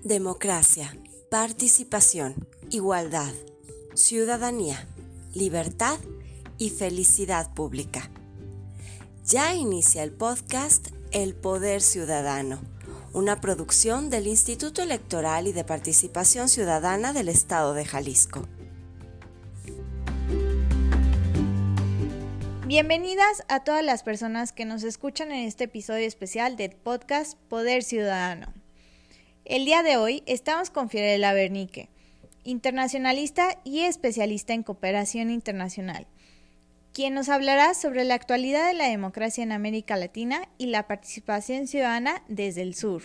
Democracia, participación, igualdad, ciudadanía, libertad y felicidad pública. Ya inicia el podcast El Poder Ciudadano, una producción del Instituto Electoral y de Participación Ciudadana del Estado de Jalisco. Bienvenidas a todas las personas que nos escuchan en este episodio especial del podcast Poder Ciudadano. El día de hoy estamos con Fiorella Bernique, internacionalista y especialista en cooperación internacional, quien nos hablará sobre la actualidad de la democracia en América Latina y la participación ciudadana desde el sur.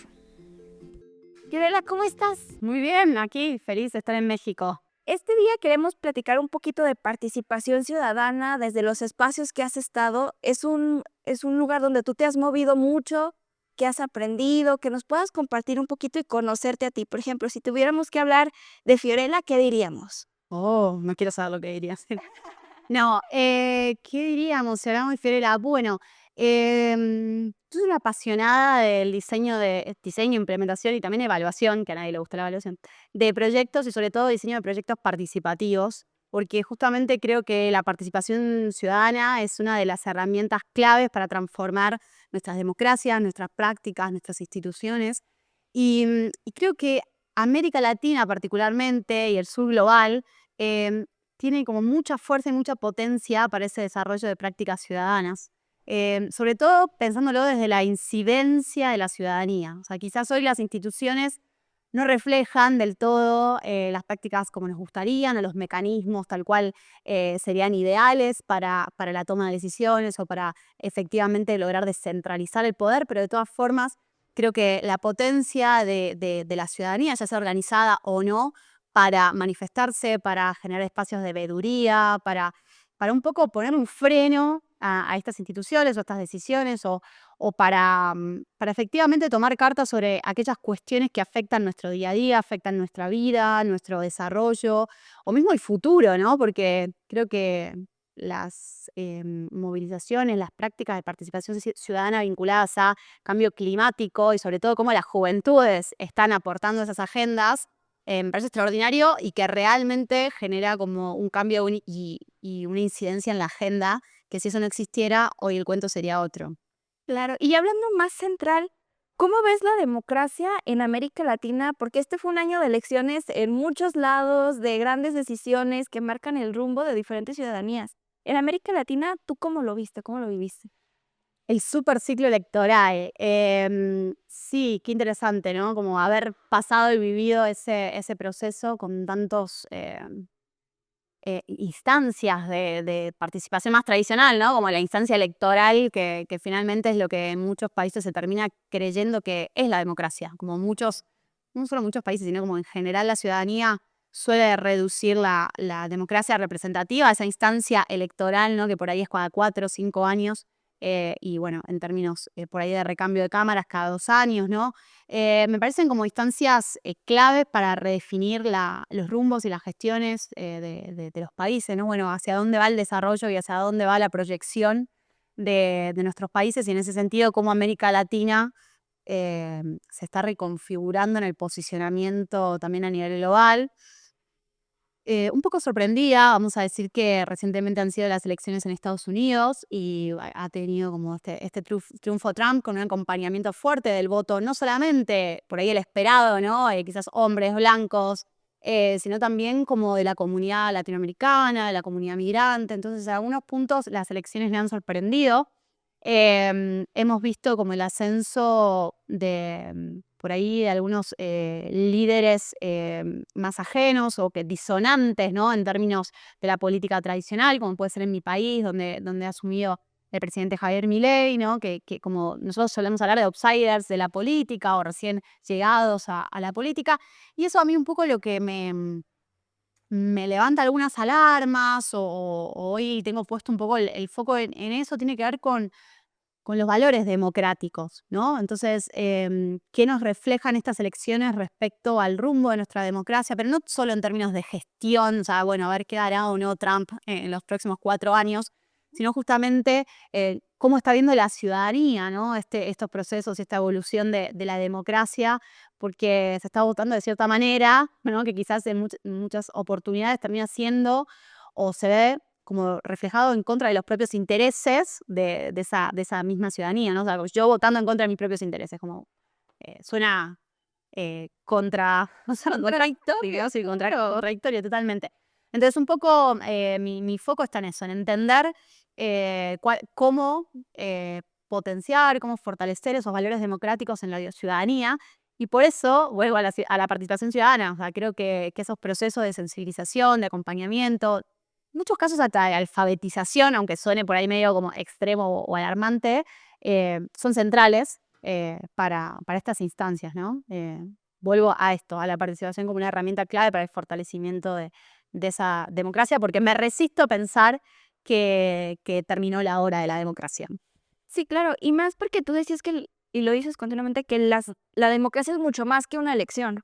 Fiorella, ¿cómo estás? Muy bien, aquí feliz de estar en México. Este día queremos platicar un poquito de participación ciudadana desde los espacios que has estado. Es un lugar donde tú te has movido mucho, que has aprendido, que nos puedas compartir un poquito y conocerte a ti. Por ejemplo, si tuviéramos que hablar de Fiorella, ¿qué diríamos? No quiero saber lo que dirías. No, ¿qué diríamos si hablamos de Fiorella? Bueno, soy una apasionada del diseño, implementación y también evaluación, que a nadie le gusta la evaluación, de proyectos y sobre todo diseño de proyectos participativos, porque justamente creo que la participación ciudadana es una de las herramientas claves para transformar nuestras democracias, nuestras prácticas, nuestras instituciones. Y creo que América Latina particularmente y el sur global tiene como mucha fuerza y mucha potencia para ese desarrollo de prácticas ciudadanas. Sobre todo pensándolo desde la incidencia de la ciudadanía. O sea, quizás hoy las instituciones no reflejan del todo las prácticas como nos gustarían, o los mecanismos tal cual serían ideales para la toma de decisiones o para efectivamente lograr descentralizar el poder, pero de todas formas creo que la potencia de la ciudadanía, ya sea organizada o no, para manifestarse, para generar espacios de veeduría, para un poco poner un freno a estas instituciones o a estas decisiones o para efectivamente tomar cartas sobre aquellas cuestiones que afectan nuestro día a día, afectan nuestra vida, nuestro desarrollo o mismo el futuro, ¿no? Porque creo que las movilizaciones, las prácticas de participación ciudadana vinculadas a cambio climático y sobre todo cómo las juventudes están aportando esas agendas, me parece extraordinario y que realmente genera como un cambio y una incidencia en la agenda, que si eso no existiera, hoy el cuento sería otro. Claro, y hablando más central, ¿cómo ves la democracia en América Latina? Porque este fue un año de elecciones en muchos lados, de grandes decisiones que marcan el rumbo de diferentes ciudadanías. En América Latina, ¿tú cómo lo viste? ¿Cómo lo viviste? El super ciclo electoral. Sí, qué interesante, ¿no? Como haber pasado y vivido ese proceso con tantos instancias de participación más tradicional, ¿no? Como la instancia electoral, que finalmente es lo que en muchos países se termina creyendo que es la democracia. Como muchos, no solo muchos países, sino como en general la ciudadanía suele reducir la democracia representativa a esa instancia electoral, ¿no? Que por ahí es cada 4 o 5 años. Y bueno, en términos por ahí de recambio de cámaras cada 2 años, ¿no? Me parecen como instancias claves para redefinir los rumbos y las gestiones de los países, ¿no? Bueno, hacia dónde va el desarrollo y hacia dónde va la proyección de nuestros países, y en ese sentido cómo América Latina se está reconfigurando en el posicionamiento también a nivel global. Un poco sorprendida, vamos a decir que recientemente han sido las elecciones en Estados Unidos y ha tenido como este triunfo Trump con un acompañamiento fuerte del voto, no solamente por ahí el esperado, ¿no? Quizás hombres blancos, sino también como de la comunidad latinoamericana, de la comunidad migrante. Entonces, en algunos puntos las elecciones me han sorprendido. Hemos visto como el ascenso de por ahí de algunos líderes más ajenos o que disonantes, ¿no? En términos de la política tradicional, como puede ser en mi país, donde ha asumido el presidente Javier Milei, ¿no? Que como nosotros solemos hablar de outsiders de la política o recién llegados a la política. Y eso a mí un poco lo que me levanta algunas alarmas o hoy tengo puesto un poco el foco en eso, tiene que ver con los valores democráticos, ¿no? Entonces, ¿qué nos reflejan estas elecciones respecto al rumbo de nuestra democracia? Pero no solo en términos de gestión, o sea, bueno, a ver qué hará o no Trump en los próximos 4 años, sino justamente cómo está viendo la ciudadanía, ¿no? Estos procesos y esta evolución de la democracia, porque se está votando de cierta manera, ¿no? Que quizás en muchas oportunidades termina siendo o se ve como reflejado en contra de los propios intereses de esa misma ciudadanía, ¿no? O sea, yo votando en contra de mis propios intereses, como suena contradictorio, sí, contradictorio totalmente. Entonces, un poco mi foco está en eso, en entender cómo potenciar, cómo fortalecer esos valores democráticos en la ciudadanía. Y por eso vuelvo a la participación ciudadana. O sea, creo que esos procesos de sensibilización, de acompañamiento, en muchos casos hasta de alfabetización, aunque suene por ahí medio como extremo o alarmante, son centrales para estas instancias, ¿no? Vuelvo a esto, a la participación como una herramienta clave para el fortalecimiento de esa democracia, porque me resisto a pensar que terminó la hora de la democracia. Sí, claro, y más porque tú decías y lo dices continuamente, que la democracia es mucho más que una elección,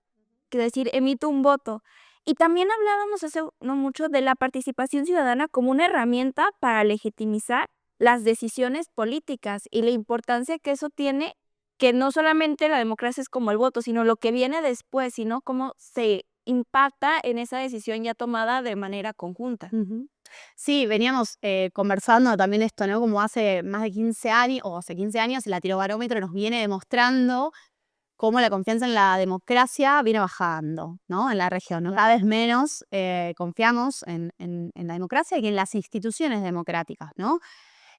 que decir, emito un voto. Y también hablábamos hace no mucho de la participación ciudadana como una herramienta para legitimizar las decisiones políticas y la importancia que eso tiene, que no solamente la democracia es como el voto, sino lo que viene después, sino cómo se impacta en esa decisión ya tomada de manera conjunta. Sí, veníamos conversando también esto, ¿no? Como hace más de 15 años, o hace 15 años, el Latinobarómetro nos viene demostrando cómo la confianza en la democracia viene bajando, ¿no? En la región, ¿no? Cada vez menos confiamos en la democracia y en las instituciones democráticas, ¿no?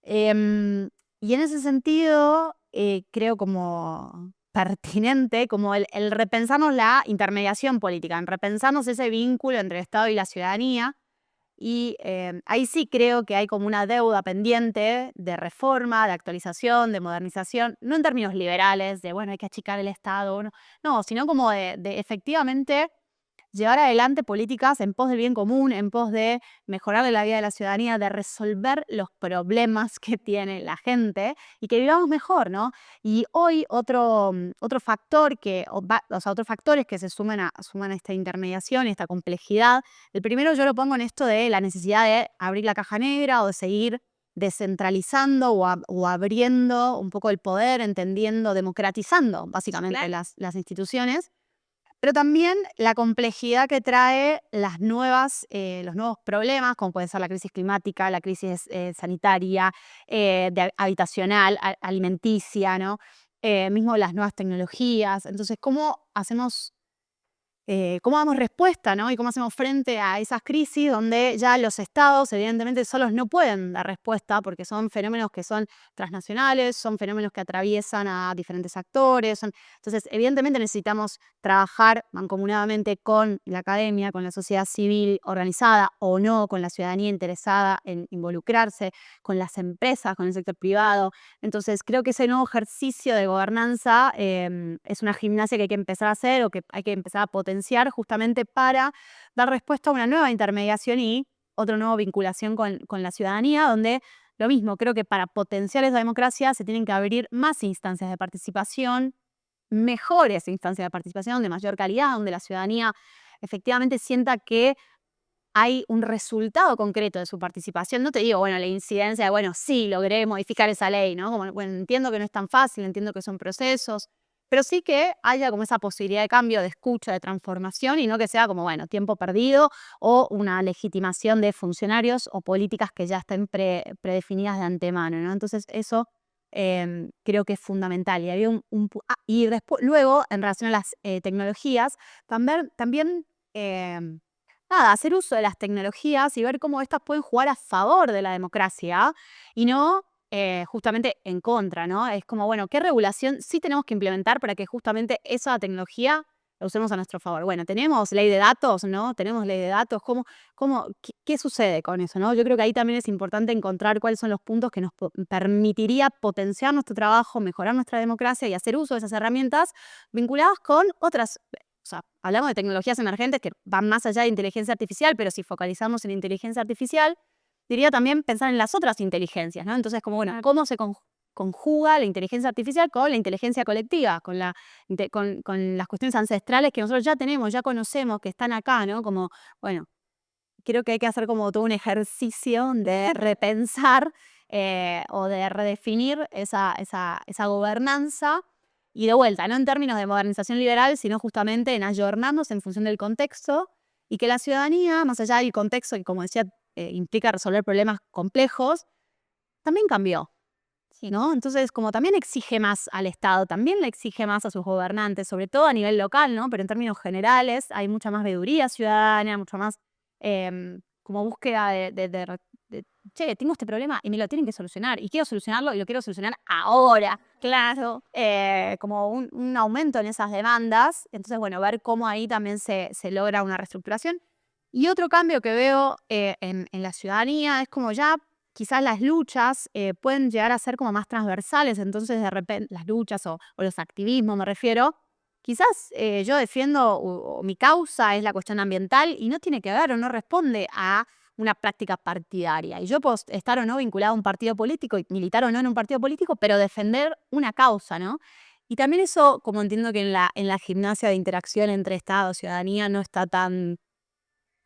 Y en ese sentido, creo como pertinente, como el repensarnos la intermediación política, en repensarnos ese vínculo entre el Estado y la ciudadanía. Y ahí sí creo que hay como una deuda pendiente de reforma, de actualización, de modernización, no en términos liberales, de bueno, hay que achicar el Estado, no, sino como de efectivamente llevar adelante políticas en pos del bien común, en pos de mejorar la vida de la ciudadanía, de resolver los problemas que tiene la gente y que vivamos mejor, ¿no? Y hoy otro factor otros factores que se suman a esta intermediación y esta complejidad. El primero yo lo pongo en esto de la necesidad de abrir la caja negra o de seguir descentralizando o abriendo un poco el poder, entendiendo, democratizando básicamente Claro. las instituciones. Pero también la complejidad que trae los nuevos problemas, como puede ser la crisis climática, la crisis sanitaria, habitacional, alimenticia, ¿no? Mismo las nuevas tecnologías. Entonces, ¿cómo damos respuesta, ¿no? Y cómo hacemos frente a esas crisis donde ya los estados, evidentemente, solos no pueden dar respuesta porque son fenómenos que son transnacionales, son fenómenos que atraviesan a diferentes actores. Entonces, evidentemente, necesitamos trabajar mancomunadamente con la academia, con la sociedad civil organizada o no, con la ciudadanía interesada en involucrarse, con las empresas, con el sector privado. Entonces, creo que ese nuevo ejercicio de gobernanza es una gimnasia que hay que empezar a hacer o que hay que empezar a potenciar justamente para dar respuesta a una nueva intermediación y otra nueva vinculación con la ciudadanía, donde lo mismo, creo que para potenciar esa democracia se tienen que abrir más instancias de participación, mejores instancias de participación de mayor calidad, donde la ciudadanía efectivamente sienta que hay un resultado concreto de su participación. No te digo, bueno, la incidencia de, bueno, sí, logré modificar esa ley, ¿no? Como, bueno, entiendo que no es tan fácil, entiendo que son procesos, pero sí que haya como esa posibilidad de cambio, de escucha, de transformación y no que sea como, bueno, tiempo perdido o una legitimación de funcionarios o políticas que ya estén predefinidas de antemano, ¿no? Entonces eso creo que es fundamental. Y había y después, luego, en relación a las tecnologías, también nada, hacer uso de las tecnologías y ver cómo estas pueden jugar a favor de la democracia y no justamente en contra, ¿no? Es como, bueno, ¿qué regulación sí tenemos que implementar para que justamente esa tecnología la usemos a nuestro favor? Bueno, tenemos ley de datos, ¿no? Tenemos ley de datos, ¿qué sucede con eso, no? Yo creo que ahí también es importante encontrar cuáles son los puntos que nos permitiría potenciar nuestro trabajo, mejorar nuestra democracia y hacer uso de esas herramientas vinculadas con otras. O sea, hablamos de tecnologías emergentes que van más allá de inteligencia artificial, pero si focalizamos en inteligencia artificial, diría también pensar en las otras inteligencias, ¿no? Entonces, como, bueno, ¿cómo se conjuga la inteligencia artificial con la inteligencia colectiva, con las cuestiones ancestrales que nosotros ya tenemos, ya conocemos, que están acá, ¿no? Como, bueno, creo que hay que hacer como todo un ejercicio de repensar o de redefinir esa gobernanza. Y de vuelta, no en términos de modernización liberal, sino justamente en ayornarnos en función del contexto y que la ciudadanía, más allá del contexto que, como decía, implica resolver problemas complejos, también cambió, ¿no? Entonces, como también exige más al Estado, también le exige más a sus gobernantes, sobre todo a nivel local, ¿no? Pero en términos generales hay mucha más veeduría ciudadana, mucho más como búsqueda de, che, tengo este problema y me lo tienen que solucionar y quiero solucionarlo y lo quiero solucionar ahora. Claro. Como un aumento en esas demandas. Entonces, bueno, ver cómo ahí también se logra una reestructuración. Y otro cambio que veo en la ciudadanía es como ya quizás las luchas pueden llegar a ser como más transversales. Entonces, de repente, las luchas o los activismos, me refiero, quizás yo defiendo o mi causa es la cuestión ambiental y no tiene que ver o no responde a una práctica partidaria. Y yo puedo estar o no vinculado a un partido político y militar o no en un partido político, pero defender una causa, ¿no? Y también eso, como entiendo que en la gimnasia de interacción entre Estado y ciudadanía no está tan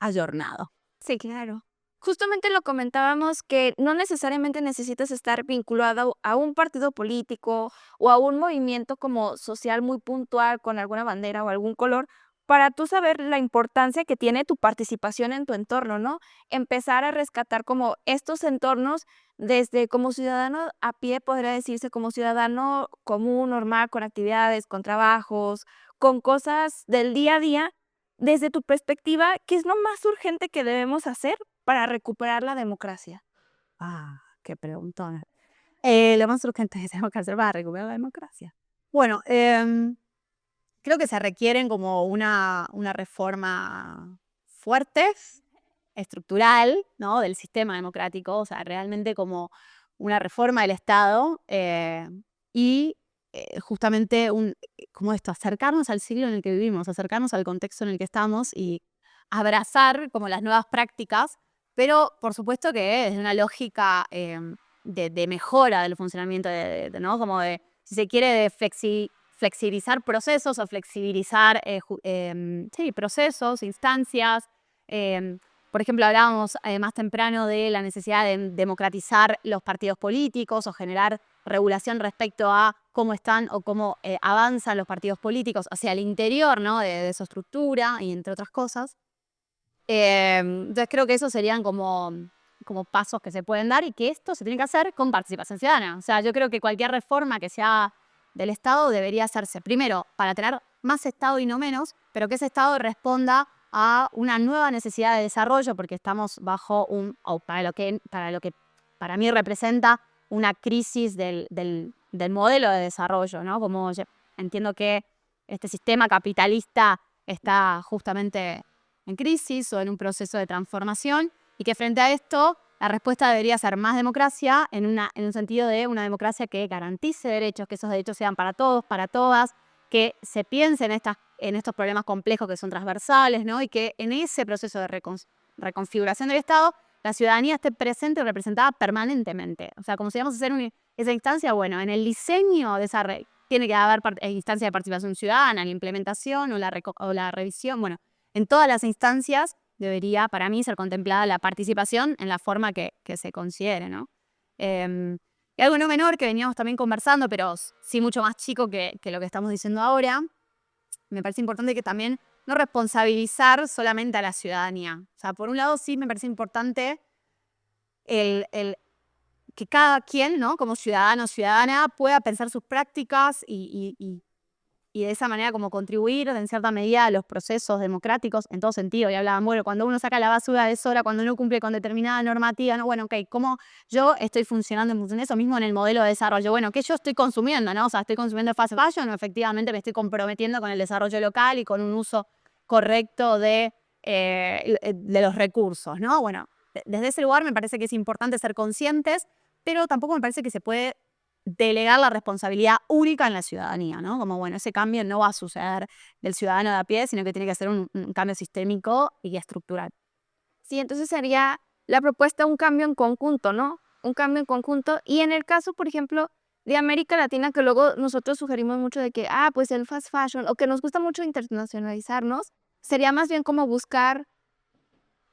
ayornado. Sí, claro. Justamente lo comentábamos que no necesariamente necesitas estar vinculado a un partido político o a un movimiento como social muy puntual con alguna bandera o algún color para tú saber la importancia que tiene tu participación en tu entorno, ¿no? Empezar a rescatar como estos entornos desde como ciudadano a pie, podría decirse como ciudadano común, normal, con actividades, con trabajos, con cosas del día a día. Desde tu perspectiva, ¿qué es lo más urgente que debemos hacer para recuperar la democracia? Qué preguntona. Lo más urgente que tenemos que hacer para recuperar la democracia. Bueno, creo que se requieren como una reforma fuerte, estructural, ¿no? Del sistema democrático, o sea, realmente como una reforma del Estado y justamente como esto, acercarnos al siglo en el que vivimos, acercarnos al contexto en el que estamos y abrazar como las nuevas prácticas, pero por supuesto que es una lógica de mejora del funcionamiento, ¿no? Como de, si se quiere, de flexibilizar procesos o flexibilizar sí, procesos, instancias. Por ejemplo, hablábamos más temprano de la necesidad de democratizar los partidos políticos o generar regulación respecto a cómo están o cómo avanzan los partidos políticos hacia el interior, ¿no? de su estructura y entre otras cosas. Entonces creo que esos serían como pasos que se pueden dar y que esto se tiene que hacer con participación ciudadana. O sea, yo creo que cualquier reforma que sea del Estado debería hacerse, primero, para tener más Estado y no menos, pero que ese Estado responda a una nueva necesidad de desarrollo, porque estamos bajo para lo que para mí representa una crisis del modelo de desarrollo, ¿no? Como entiendo que este sistema capitalista está justamente en crisis o en un proceso de transformación y que frente a esto la respuesta debería ser más democracia en un sentido de una democracia que garantice derechos, que esos derechos sean para todos, para todas, que se piense en estos problemas complejos que son transversales, ¿no? Y que en ese proceso de reconfiguración del Estado la ciudadanía esté presente y representada permanentemente. O sea, como si vamos a hacer esa instancia, bueno, en el diseño de esa tiene que haber instancia de participación ciudadana, en la implementación o la revisión, bueno, en todas las instancias debería, para mí, ser contemplada la participación en la forma que se considere, ¿no? Y algo no menor que veníamos también conversando, pero sí mucho más chico que lo que estamos diciendo ahora, me parece importante que también no responsabilizar solamente a la ciudadanía. O sea, por un lado sí me parece importante que cada quien, ¿no? Como ciudadano o ciudadana, pueda pensar sus prácticas y de esa manera como contribuir en cierta medida a los procesos democráticos en todo sentido. Y hablaban, bueno, cuando uno saca la basura a deshora, cuando uno cumple con determinada normativa, ¿no? Bueno, ok, ¿cómo yo estoy funcionando en función de eso mismo en el modelo de desarrollo? Bueno, ¿qué yo estoy consumiendo, no? O sea, ¿estoy consumiendo fast fashion o efectivamente me estoy comprometiendo con el desarrollo local y con un uso correcto de los recursos, ¿no? Bueno, desde ese lugar me parece que es importante ser conscientes, pero tampoco me parece que se puede delegar la responsabilidad única en la ciudadanía, ¿no? Como, bueno, ese cambio no va a suceder del ciudadano de a pie, sino que tiene que ser un cambio sistémico y estructural. Sí, entonces sería la propuesta un cambio en conjunto, ¿no? Un cambio en conjunto. Y en el caso, por ejemplo, de América Latina, que luego nosotros sugerimos mucho de que, pues el fast fashion, o que nos gusta mucho internacionalizarnos, sería más bien como buscar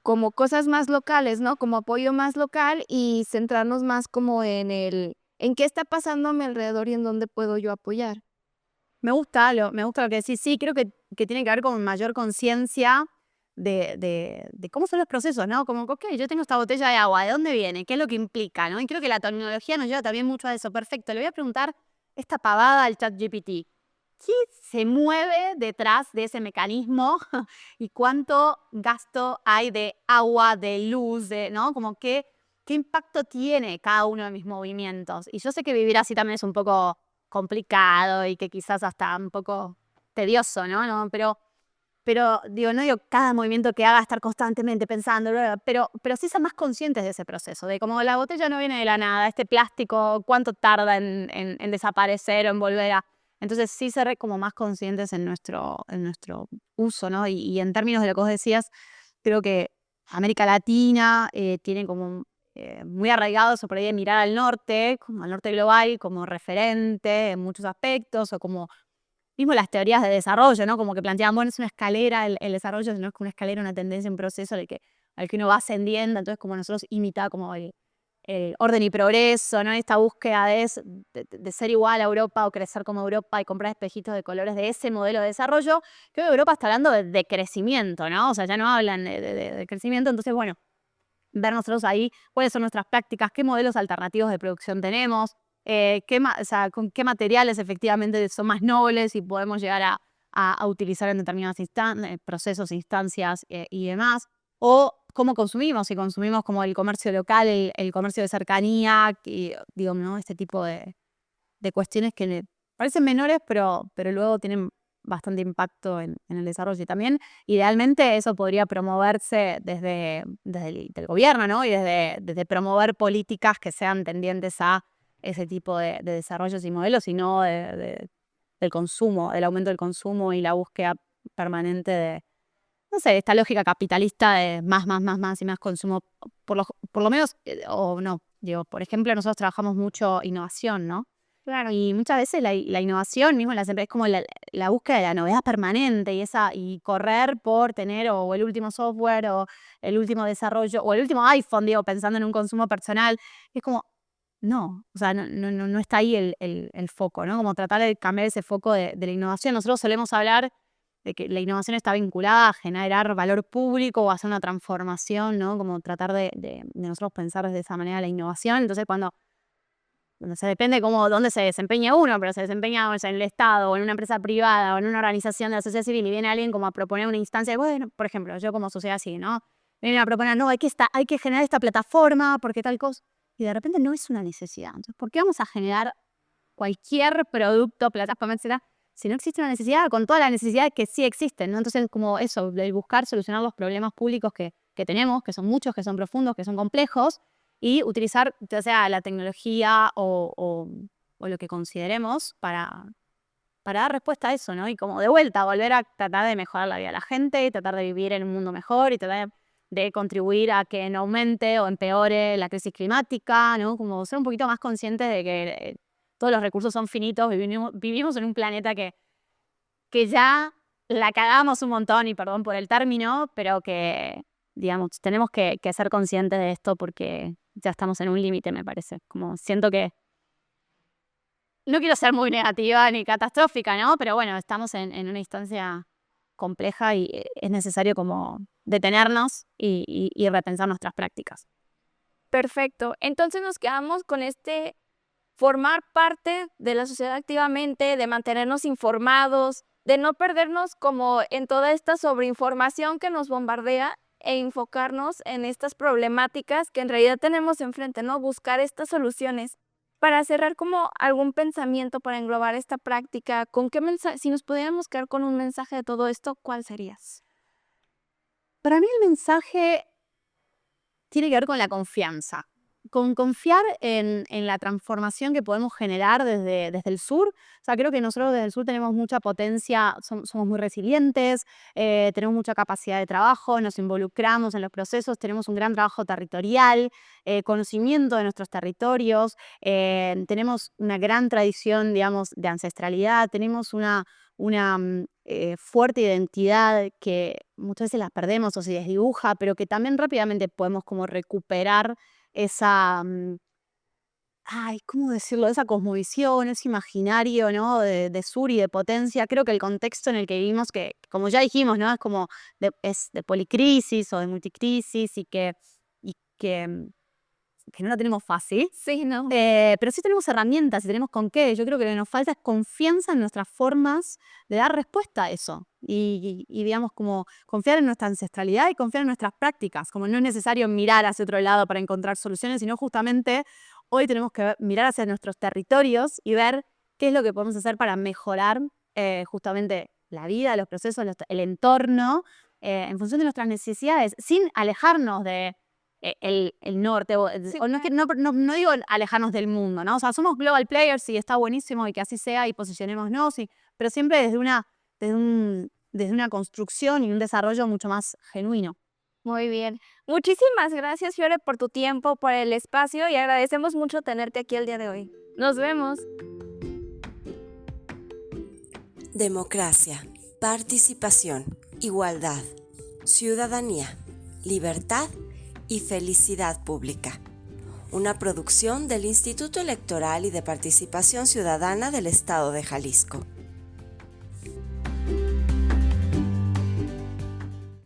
como cosas más locales, ¿no? Como apoyo más local y centrarnos más como en qué está pasando a mi alrededor y en dónde puedo yo apoyar. Me gusta lo que decís. Sí, creo que tiene que ver con mayor conciencia de cómo son los procesos, ¿no? Como, ok, yo tengo esta botella de agua, ¿de dónde viene? ¿Qué es lo que implica, no? Y creo que la tecnología nos lleva también mucho a eso. Perfecto, le voy a preguntar esta pavada al ChatGPT. ¿Qué se mueve detrás de ese mecanismo y cuánto gasto hay de agua, de luz, ¿no? Como qué impacto tiene cada uno de mis movimientos. Y yo sé que vivir así también es un poco complicado y que quizás hasta un poco tedioso, ¿no? Pero digo, no digo cada movimiento que haga estar constantemente pensando, pero sí ser más conscientes de ese proceso, de como la botella no viene de la nada, este plástico, cuánto tarda en desaparecer o en volver a... Entonces sí ser como más conscientes en nuestro uso, ¿no? Y en términos de lo que vos decías, creo que América Latina tiene como muy arraigado eso por ahí de mirar al norte, como al norte global, como referente en muchos aspectos, o como mismo las teorías de desarrollo, ¿no? Como que planteaban, bueno, es una escalera, el desarrollo no es como una escalera, una tendencia, un proceso al que uno va ascendiendo, entonces como nosotros imita como el orden y progreso, ¿no? Esta búsqueda de ser igual a Europa o crecer como Europa y comprar espejitos de colores de ese modelo de desarrollo. Creo que Europa está hablando de crecimiento, ¿no? O sea, ya no hablan de crecimiento, entonces, bueno, ver nosotros ahí cuáles son nuestras prácticas, qué modelos alternativos de producción tenemos, o sea, con qué materiales efectivamente son más nobles y podemos llegar a utilizar en determinados procesos, instancias y demás. O cómo consumimos, si consumimos como el comercio local, el comercio de cercanía, digo, ¿no? Este tipo de cuestiones que parecen menores, pero luego tienen bastante impacto en el desarrollo. Y también, idealmente, eso podría promoverse desde el gobierno, ¿no? Y desde promover políticas que sean tendientes a ese tipo de desarrollos y modelos, y no del consumo, del aumento del consumo y la búsqueda permanente de, no sé, esta lógica capitalista de más y más consumo, por lo menos, o no, digo, por ejemplo, nosotros trabajamos mucho innovación, ¿no? Claro. Y muchas veces la innovación mismo en las empresas es como la búsqueda de la novedad permanente y correr por tener o el último software o el último desarrollo o el último iPhone, digo, pensando en un consumo personal. Es como, no, o sea, no está ahí el foco, ¿no? Como tratar de cambiar ese foco de la innovación. Nosotros solemos hablar de que la innovación está vinculada a generar valor público o a hacer una transformación, ¿no? Como tratar de nosotros pensar de esa manera la innovación. Entonces, cuando se depende dónde se desempeña uno, pero se desempeña en el Estado o en una empresa privada o en una organización de la sociedad civil y viene alguien como a proponer una instancia, bueno, por ejemplo, yo como sociedad civil, ¿no? Vienen a proponer, no, hay que generar esta plataforma porque tal cosa, y de repente no es una necesidad. Entonces, ¿por qué vamos a generar cualquier producto, plataforma, etcétera, si no existe una necesidad, con todas las necesidades que sí existen, ¿no? Entonces, como eso, de buscar solucionar los problemas públicos que tenemos, que son muchos, que son profundos, que son complejos, y utilizar ya sea la tecnología o lo que consideremos para dar respuesta a eso, ¿no? Y como de vuelta, volver a tratar de mejorar la vida de la gente, y tratar de vivir en un mundo mejor, y tratar de contribuir a que no aumente o empeore la crisis climática, ¿no? Como ser un poquito más conscientes de que todos los recursos son finitos, vivimos en un planeta que ya la cagamos un montón, y perdón por el término, pero que, digamos, tenemos que ser conscientes de esto porque ya estamos en un límite, me parece. Como siento que no quiero ser muy negativa ni catastrófica, ¿no? Pero bueno, estamos en una instancia compleja y es necesario como detenernos y repensar nuestras prácticas. Perfecto. Entonces nos quedamos con formar parte de la sociedad activamente, de mantenernos informados, de no perdernos como en toda esta sobreinformación que nos bombardea e enfocarnos en estas problemáticas que en realidad tenemos enfrente, ¿no? Buscar estas soluciones. Para cerrar como algún pensamiento para englobar esta práctica, ¿con qué mensaje, si nos pudiéramos quedar con un mensaje de todo esto, cuál serías? Para mí el mensaje tiene que ver con la confianza, con confiar en la transformación que podemos generar desde el sur. O sea, creo que nosotros desde el sur tenemos mucha potencia, somos muy resilientes, tenemos mucha capacidad de trabajo, nos involucramos en los procesos, tenemos un gran trabajo territorial, conocimiento de nuestros territorios, tenemos una gran tradición, digamos, de ancestralidad, tenemos una fuerte identidad que muchas veces las perdemos o se desdibuja, pero que también rápidamente podemos como recuperar esa, ¿cómo decirlo? Esa cosmovisión, ese imaginario, ¿no? De sur y de potencia. Creo que el contexto en el que vivimos, que como ya dijimos, ¿no? Es como es de policrisis o de multicrisis y que no la tenemos fácil. Sí, ¿no? Pero sí tenemos herramientas y tenemos con qué. Yo creo que lo que nos falta es confianza en nuestras formas de dar respuesta a eso. Y digamos, como confiar en nuestra ancestralidad y confiar en nuestras prácticas. Como no es necesario mirar hacia otro lado para encontrar soluciones, sino justamente hoy tenemos que mirar hacia nuestros territorios y ver qué es lo que podemos hacer para mejorar justamente la vida, los procesos, el entorno, en función de nuestras necesidades, sin alejarnos de el norte, Sí, o no, es que, no digo alejarnos del mundo, ¿no? O sea, somos global players y está buenísimo y que así sea y posicionémonos, pero siempre desde una construcción y un desarrollo mucho más genuino. Muy bien. Muchísimas gracias, Fiore, por tu tiempo, por el espacio y agradecemos mucho tenerte aquí el día de hoy. Nos vemos. Democracia, participación, igualdad, ciudadanía, libertad y felicidad pública. Una producción del Instituto Electoral y de Participación Ciudadana del Estado de Jalisco.